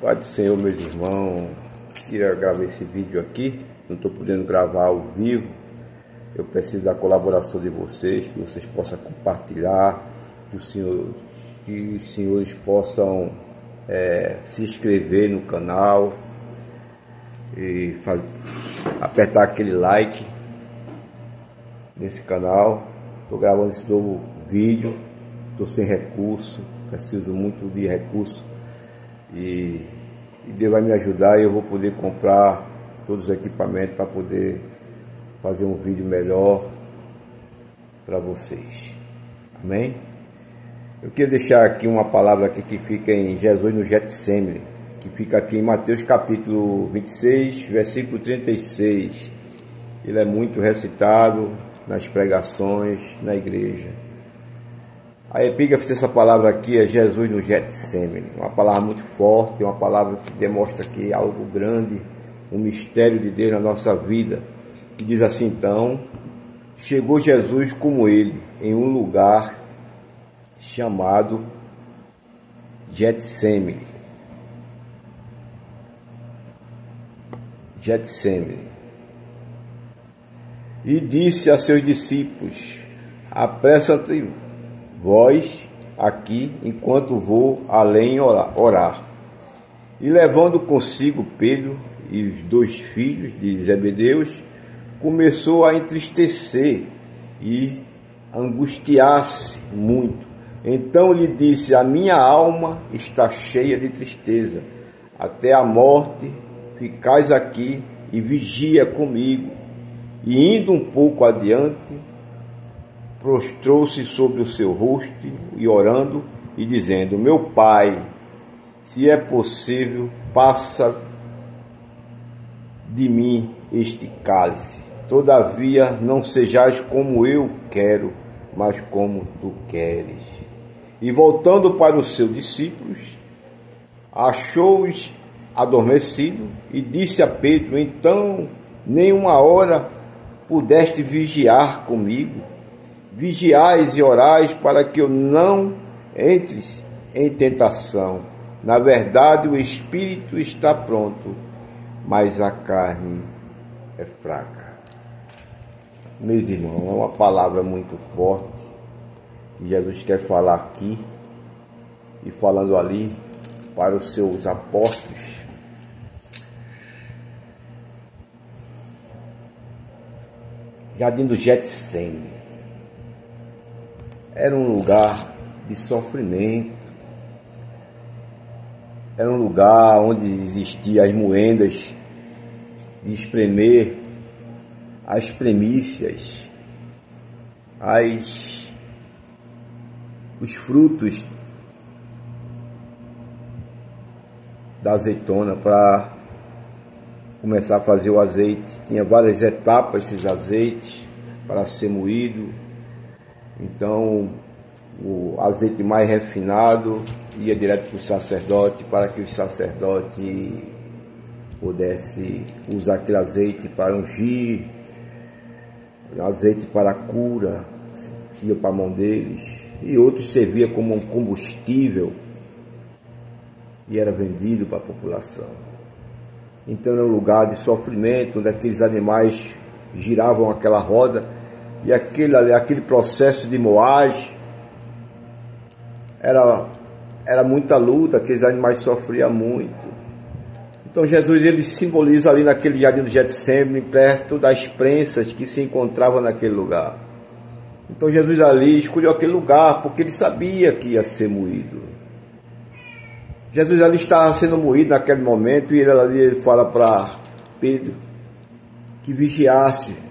Pai do Senhor, meus irmãos, queria gravar esse vídeo aqui, não estou podendo gravar ao vivo. Eu preciso da colaboração de vocês, que vocês possam compartilhar, que os senhores possam se inscrever no canal e apertar aquele like nesse canal. Estou gravando esse novo vídeo, estou sem recurso, preciso muito de recurso. E Deus vai me ajudar e eu vou poder comprar todos os equipamentos para poder fazer um vídeo melhor para vocês. Amém? Eu quero deixar aqui uma palavra aqui que fica em Jesus no Getsemane, que fica aqui em Mateus capítulo 26, versículo 36. Ele é muito recitado nas pregações, na igreja. A epígrafe dessa palavra aqui é Jesus no Getsemane, uma palavra muito forte, uma palavra que demonstra que é algo grande, um mistério de Deus na nossa vida, que diz assim: então, chegou Jesus como ele, em um lugar chamado Getsemane. Getsemane. E disse a seus discípulos: apressa-te vós aqui, enquanto vou além orar. E levando consigo Pedro e os 2 filhos de Zebedeus, começou a entristecer e angustiar-se muito. Então lhe disse: a minha alma está cheia de tristeza, até a morte. Ficais aqui e vigia comigo. E indo um pouco adiante, prostrou-se sobre o seu rosto e orando e dizendo: meu Pai, se é possível, passa de mim este cálice. Todavia não sejais como eu quero, mas como tu queres. E voltando para os seus discípulos, achou-os adormecidos e disse a Pedro: então nem uma hora pudeste vigiar comigo? Vigiais e orais para que eu não entres em tentação. Na verdade, o espírito está pronto, mas a carne é fraca. Meus irmãos, é uma palavra muito forte que Jesus quer falar aqui e falando ali para os seus apóstolos. Jardim do Getsemane era um lugar de sofrimento, era um lugar onde existiam as moendas de espremer, as primícias, os frutos da azeitona para começar a fazer o azeite. Tinha várias etapas esses azeites para ser moído. Então, o azeite mais refinado ia direto para o sacerdote, para que o sacerdote pudesse usar aquele azeite para ungir, azeite para a cura, ia para a mão deles, e outros servia como um combustível e era vendido para a população. Então era um lugar de sofrimento, onde aqueles animais giravam aquela roda, e aquele processo de moagem era muita luta, aqueles animais sofriam muito. Então Jesus, ele simboliza ali naquele jardim do Getsemane, perto das prensas que se encontravam naquele lugar. Então Jesus ali escolheu aquele lugar porque ele sabia que ia ser moído. Jesus ali estava sendo moído naquele momento, e ele fala para Pedro que vigiasse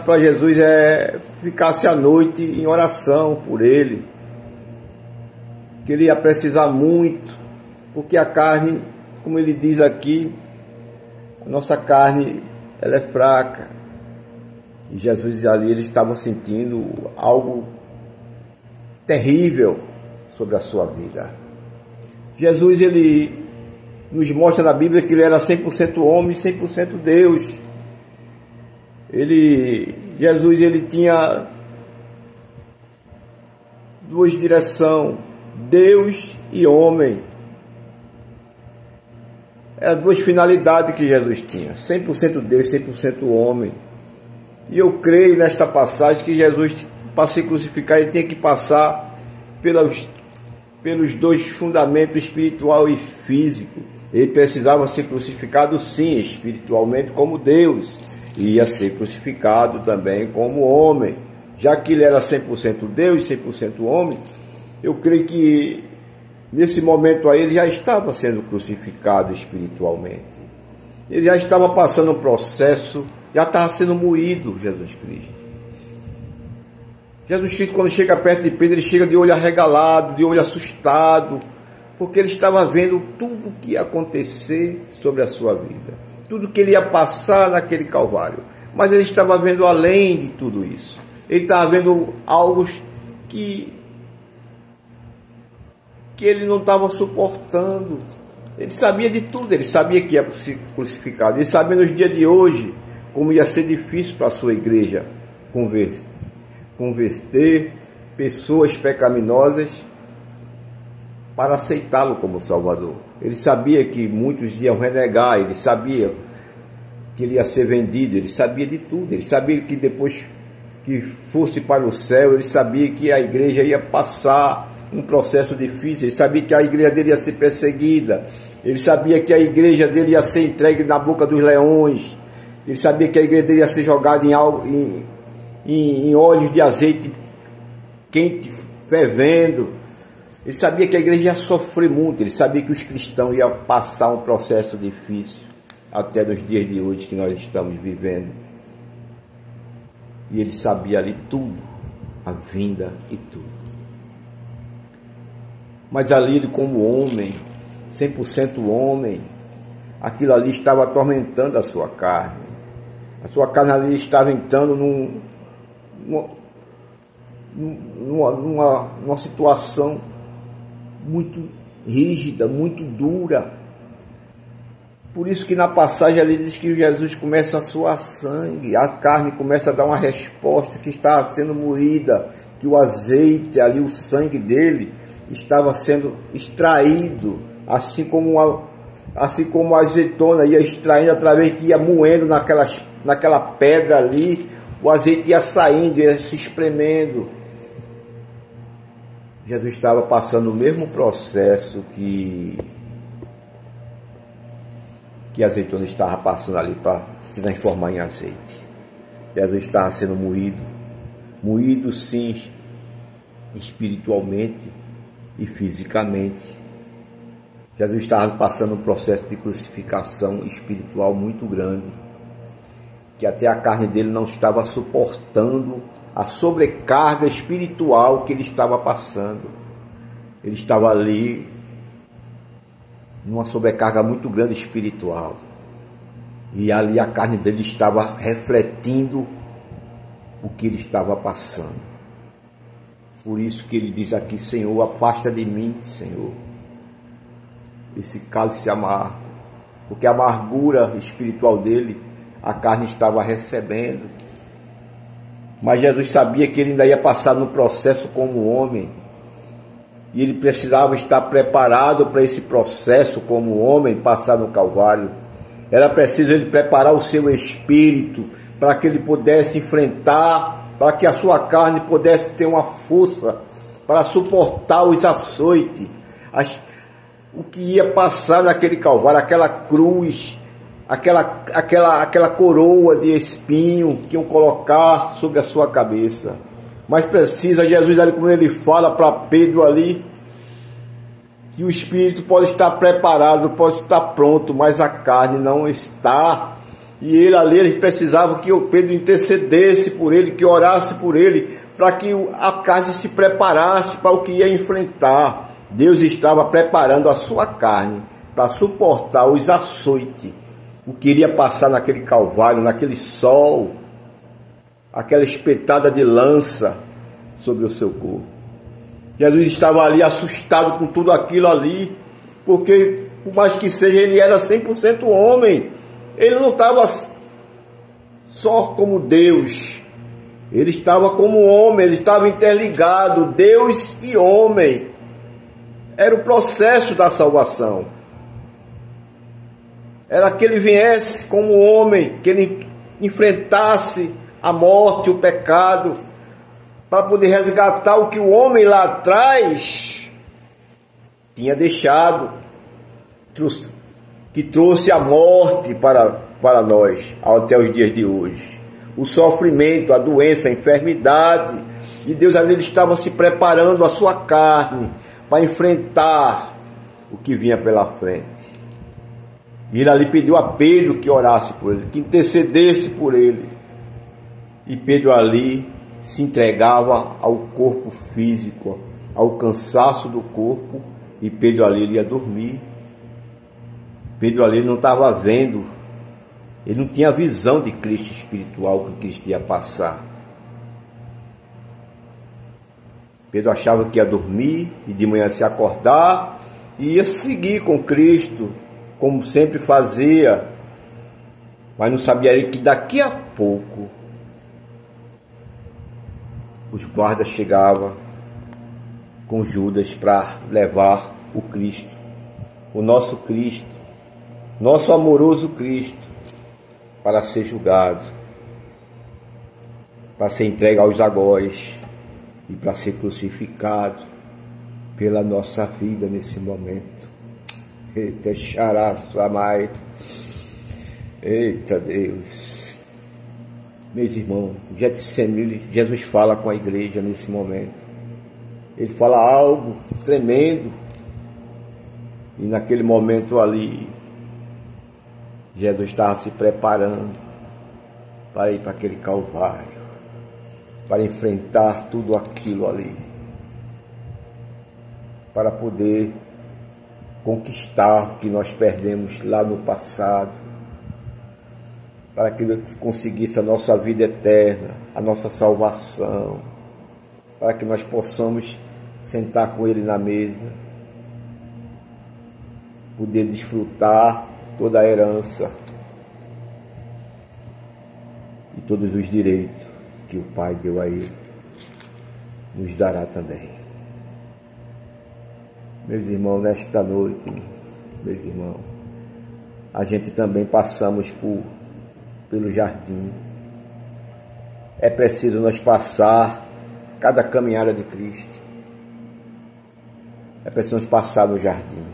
para Jesus, ficasse à noite em oração por ele, que ele ia precisar muito, porque a carne, como ele diz aqui, a nossa carne, ela é fraca. E Jesus ali, ele estava sentindo algo terrível sobre a sua vida. Jesus, ele nos mostra na Bíblia que ele era 100% homem e 100% Deus. Jesus, ele tinha 2 direções, Deus e homem. Eram duas finalidades que Jesus tinha: 100% Deus, 100% homem. E eu creio nesta passagem que Jesus, para se crucificar, ele tinha que passar pelos dois fundamentos, espiritual e físico. Ele precisava ser crucificado, sim, espiritualmente como Deus, e ia ser crucificado também como homem. Já que ele era 100% Deus e 100% homem, eu creio que nesse momento aí ele já estava sendo crucificado espiritualmente. Ele já estava passando um processo, já estava sendo moído, Jesus Cristo. Jesus Cristo, quando chega perto de Pedro, ele chega de olho arregalado, de olho assustado, porque ele estava vendo tudo o que ia acontecer sobre a sua vida, tudo que ele ia passar naquele Calvário. Mas ele estava vendo além de tudo isso. Ele estava vendo algo que ele não estava suportando. Ele sabia de tudo, ele sabia que ia ser crucificado. Ele sabia nos dias de hoje como ia ser difícil para a sua igreja converter pessoas pecaminosas para aceitá-lo como Salvador. Ele sabia que muitos iam renegar, ele sabia que ele ia ser vendido, ele sabia de tudo. Ele sabia que depois que fosse para o céu, ele sabia que a igreja ia passar um processo difícil, ele sabia que a igreja dele ia ser perseguida, ele sabia que a igreja dele ia ser entregue na boca dos leões, ele sabia que a igreja dele ia ser jogada em óleos de azeite quente, fervendo. Ele sabia que a igreja ia sofrer muito, ele sabia que os cristãos iam passar um processo difícil, até nos dias de hoje que nós estamos vivendo. E ele sabia ali tudo, a vinda e tudo. Mas ali ele, como homem, 100% homem, aquilo ali estava atormentando a sua carne. A sua carne ali estava entrando numa situação muito rígida, muito dura. Por isso que na passagem ali diz que Jesus começa a suar sangue, a carne começa a dar uma resposta que estava sendo moída, que o azeite ali, o sangue dele, estava sendo extraído, assim como a azeitona ia extraindo através que ia moendo naquela pedra ali, o azeite ia saindo, ia se espremendo. Jesus estava passando o mesmo processo que a azeitona estava passando ali para se transformar em azeite. Jesus estava sendo moído sim, espiritualmente e fisicamente. Jesus estava passando um processo de crucificação espiritual muito grande, que até a carne dele não estava suportando a sobrecarga espiritual que ele estava passando. Ele estava ali numa sobrecarga muito grande espiritual, e ali a carne dele estava refletindo o que ele estava passando. Por isso que ele diz aqui: Senhor, afasta de mim, Senhor, esse cálice amargo, porque a amargura espiritual dele, a carne estava recebendo. Mas Jesus sabia que ele ainda ia passar no processo como homem, e ele precisava estar preparado para esse processo como homem, passar no Calvário. Era preciso ele preparar o seu espírito para que ele pudesse enfrentar, para que a sua carne pudesse ter uma força para suportar os açoites, o que ia passar naquele Calvário, aquela cruz, aquela coroa de espinho que iam colocar sobre a sua cabeça. Mas precisa, Jesus ali, como ele fala para Pedro ali, que o espírito pode estar preparado, pode estar pronto, mas a carne não está. E ele ali, ele precisava que o Pedro intercedesse por ele, que orasse por ele, para que a carne se preparasse para o que ia enfrentar. Deus estava preparando a sua carne para suportar os açoites, o que iria passar naquele Calvário, naquele sol, aquela espetada de lança sobre o seu corpo. Jesus estava ali assustado com tudo aquilo ali, porque por mais que seja, ele era 100% homem. Ele não estava só como Deus, ele estava como homem, ele estava interligado, Deus e homem. Era o processo da salvação. era que ele viesse como homem, que ele enfrentasse a morte, o pecado, para poder resgatar o que o homem lá atrás tinha deixado, que trouxe a morte para nós até os dias de hoje. O sofrimento, a doença, a enfermidade. E Deus ali estava se preparando a sua carne para enfrentar o que vinha pela frente. E ele ali pediu a Pedro que orasse por ele, que intercedesse por ele. E Pedro ali se entregava ao corpo físico, ao cansaço do corpo, e Pedro ali ele ia dormir. Pedro ali não estava vendo, ele não tinha visão de Cristo espiritual, que Cristo ia passar. Pedro achava que ia dormir e de manhã se acordar e ia seguir com Cristo, como sempre fazia, mas não sabia ele que daqui a pouco os guardas chegavam com Judas para levar o Cristo, o nosso Cristo, nosso amoroso Cristo, para ser julgado, para ser entregue aos agóis e para ser crucificado pela nossa vida nesse momento. Eita, xaraçamai. Eita Deus. Meus irmãos, Getsemane, Jesus fala com a igreja nesse momento. Ele fala algo tremendo. E naquele momento ali, Jesus estava se preparando para ir para aquele Calvário, para enfrentar tudo aquilo ali, para poder conquistar o que nós perdemos lá no passado, para que Ele conseguisse a nossa vida eterna, a nossa salvação, para que nós possamos sentar com Ele na mesa, poder desfrutar toda a herança e todos os direitos que o Pai deu a Ele, nos dará também. Meus irmãos, nesta noite, meus irmãos, a gente também passamos pelo jardim. É preciso nós passar cada caminhada de Cristo. É preciso nós passar no jardim.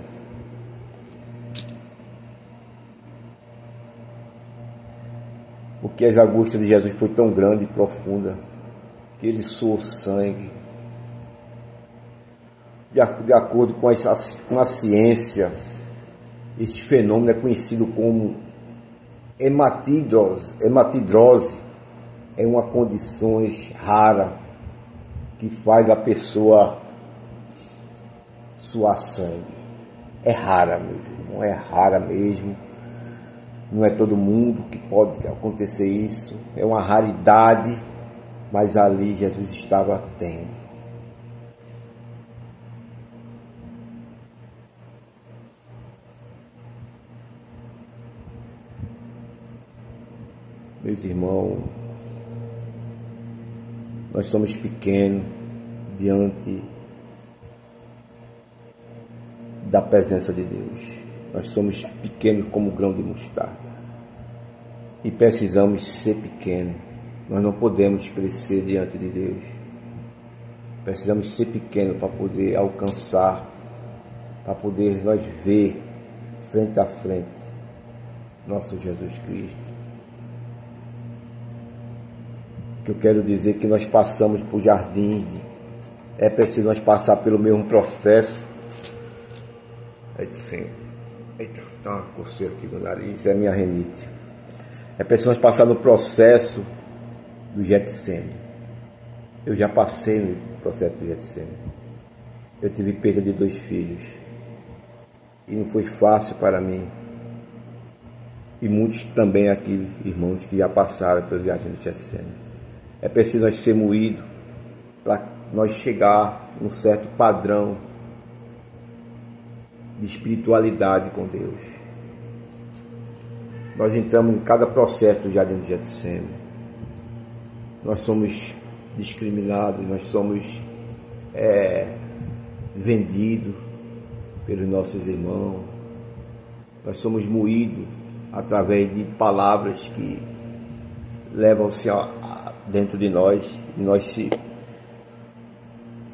Porque as angústias de Jesus foi tão grande e profunda que ele suou sangue. De acordo com a ciência, este fenômeno é conhecido como hematidrose. É uma condição rara que faz a pessoa suar sangue. É rara, meu irmão, é rara mesmo. Não é todo mundo que pode acontecer isso. É uma raridade, mas ali Jesus estava tendo. Meus irmãos, nós somos pequenos diante da presença de Deus. Nós somos pequenos como grão de mostarda. E precisamos ser pequenos. Nós não podemos crescer diante de Deus. Precisamos ser pequenos para poder alcançar, para poder nós ver frente a frente nosso Jesus Cristo. Que eu quero dizer que nós passamos por jardim. É preciso nós passar pelo mesmo processo. Eita, Senhor. Eita, tá uma coceira aqui no nariz, é minha renite. É preciso nós passar no processo do Getsemane. Eu já passei no processo do Getsemane. Eu tive perda de 2 filhos. E não foi fácil para mim. E muitos também aqui, irmãos, que já passaram pelo jardim do Getsemane. É preciso nós ser moídos para nós chegar num certo padrão de espiritualidade com Deus. Nós entramos em cada processo do jardim do Getsemane. Nós somos discriminados, nós somos vendidos pelos nossos irmãos. Nós somos moídos através de palavras que levam-se dentro de nós, e nós se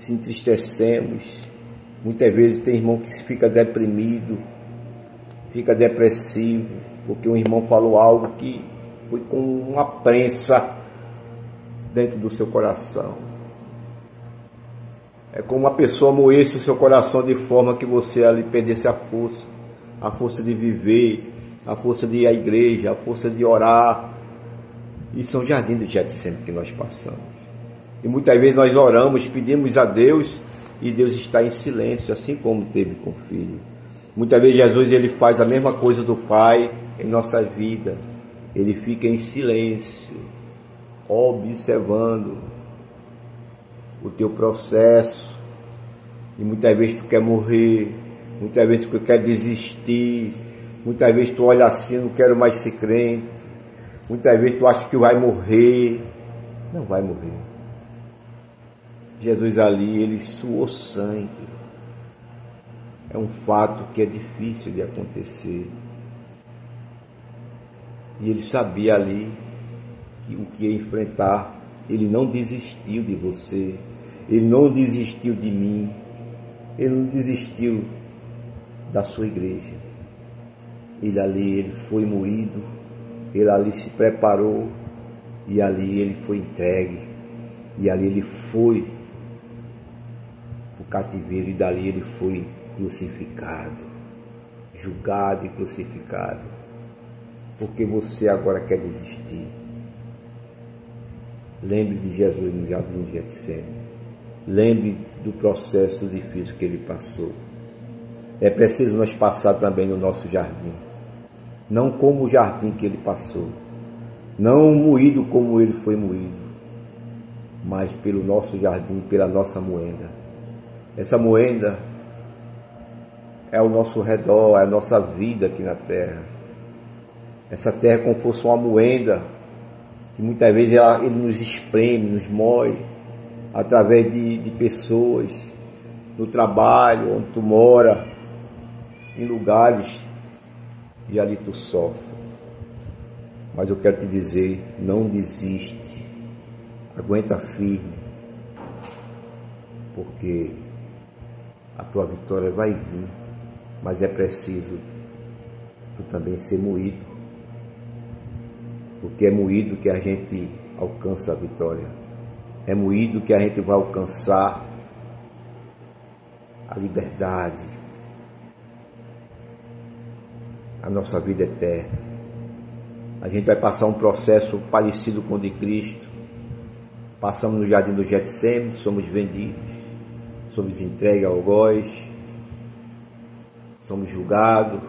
entristecemos. Muitas vezes tem irmão que fica deprimido, fica depressivo, porque um irmão falou algo que foi com uma prensa dentro do seu coração. É como uma pessoa moesse o seu coração de forma que você ali perdesse a força de viver, a força de ir à igreja, a força de orar. Isso é um jardim do Getsemane que nós passamos. E muitas vezes nós oramos, pedimos a Deus, e Deus está em silêncio, assim como teve com o Filho. Muitas vezes Jesus ele faz a mesma coisa do Pai em nossa vida. Ele fica em silêncio, observando o teu processo. E muitas vezes tu quer morrer, muitas vezes tu quer desistir, muitas vezes tu olha assim, não quero mais ser crente, muitas vezes tu acha que vai morrer. Não vai morrer. Jesus ali, ele suou sangue. É um fato que é difícil de acontecer. E ele sabia ali que o que ia enfrentar. Ele não desistiu de você, ele não desistiu de mim, ele não desistiu da sua igreja. Ele ali, ele foi moído, ele ali se preparou, e ali ele foi entregue, e ali ele foi para o cativeiro, e dali ele foi crucificado, julgado e crucificado, porque você agora quer desistir. Lembre de Jesus no jardim de Getsemane. Lembre do processo difícil que ele passou. É preciso nós passar também no nosso jardim. Não como o jardim que ele passou. Não moído como ele foi moído. Mas pelo nosso jardim, pela nossa moenda. Essa moenda é o nosso redor, é a nossa vida aqui na terra. Essa terra é como se fosse uma moenda, que muitas vezes ele nos espreme, nos moe, através de pessoas, no trabalho, onde tu mora, em lugares, e ali tu sofre. Mas eu quero te dizer, não desiste, aguenta firme, porque a tua vitória vai vir, mas é preciso tu também ser moído, porque é moído que a gente alcança a vitória, é moído que a gente vai alcançar a liberdade, a nossa vida eterna. A gente vai passar um processo parecido com o de Cristo. Passamos no jardim do Getsemane, somos vendidos, somos entregues ao algoz, somos julgados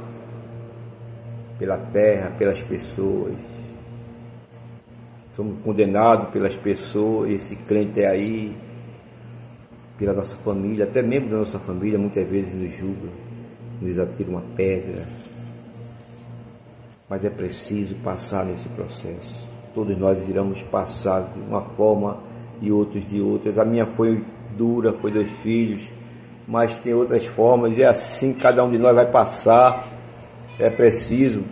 pela terra, pelas pessoas, somos condenados pelas pessoas. Esse crente é aí, pela nossa família, até membros da nossa família muitas vezes nos julgam, nos atiram uma pedra. Mas é preciso passar nesse processo. Todos nós iremos passar de uma forma e outros de outras. A minha foi dura, foi 2 filhos, mas tem outras formas, e assim cada um de nós vai passar. É preciso,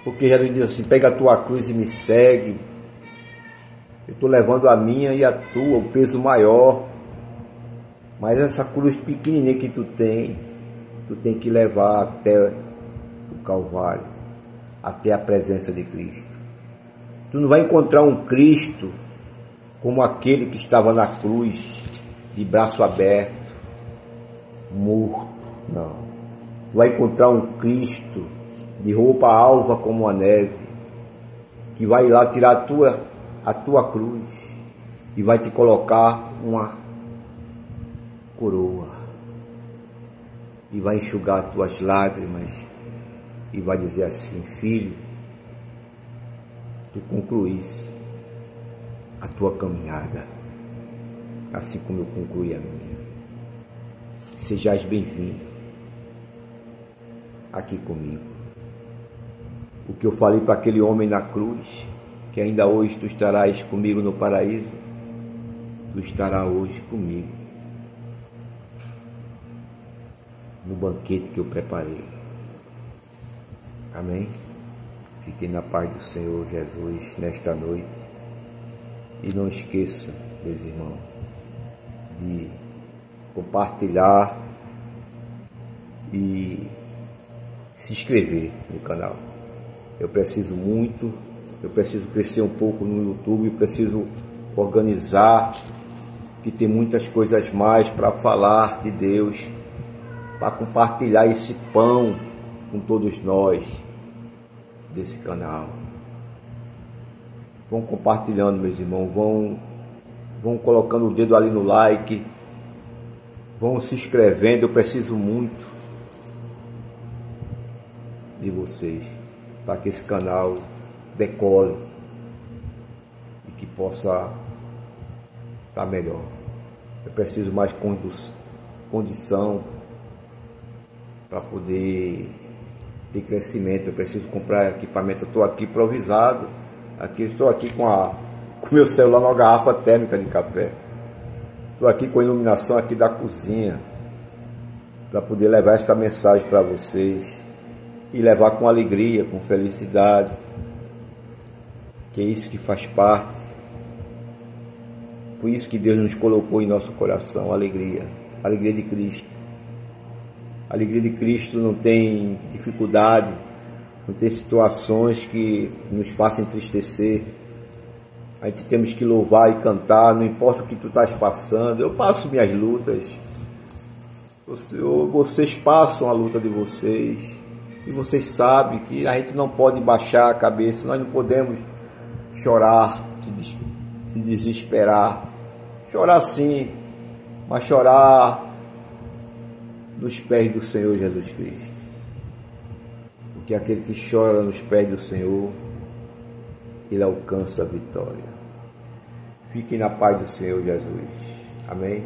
porque Jesus diz assim: pega a tua cruz e me segue. Eu estou levando a minha e a tua, o peso maior, mas essa cruz pequenininha que tu tem que levar até o Calvário, até a presença de Cristo. Tu não vai encontrar um Cristo como aquele que estava na cruz, de braço aberto, morto, não. Tu vai encontrar um Cristo de roupa alva como a neve, que vai lá tirar a tua cruz e vai te colocar uma coroa, e vai enxugar as tuas lágrimas, e vai dizer assim: filho, tu concluísse a tua caminhada, assim como eu concluí a minha. Sejais bem-vindo aqui comigo. O que eu falei para aquele homem na cruz, que ainda hoje tu estarás comigo no paraíso, tu estarás hoje comigo no banquete que eu preparei. Amém? Fiquem na paz do Senhor Jesus nesta noite. E não esqueçam, meus irmãos, de compartilhar e se inscrever no canal. Eu preciso crescer um pouco no YouTube, preciso organizar, que tem muitas coisas mais para falar de Deus, para compartilhar esse pão com todos nós desse canal. Vão compartilhando, meus irmãos, vão colocando o dedo ali no like, vão se inscrevendo. Eu preciso muito de vocês para que esse canal decole e que possa estar melhor. Eu preciso mais condição para poder ter crescimento. Eu preciso comprar equipamento. Eu estou aqui improvisado. Estou aqui com o meu celular numa garrafa térmica de café. Estou aqui com a iluminação aqui da cozinha para poder levar esta mensagem para vocês e levar com alegria, com felicidade, que é isso que faz parte. Por isso que Deus nos colocou em nosso coração alegria de Cristo. A alegria de Cristo não tem dificuldade, não tem situações que nos façam entristecer. A gente temos que louvar e cantar, não importa o que tu estás passando. Eu passo minhas lutas, vocês passam a luta de vocês, e vocês sabem que a gente não pode baixar a cabeça, nós não podemos chorar, se desesperar. Chorar sim, mas chorar nos pés do Senhor Jesus Cristo. Porque aquele que chora nos pés do Senhor, ele alcança a vitória. Fiquem na paz do Senhor Jesus. Amém?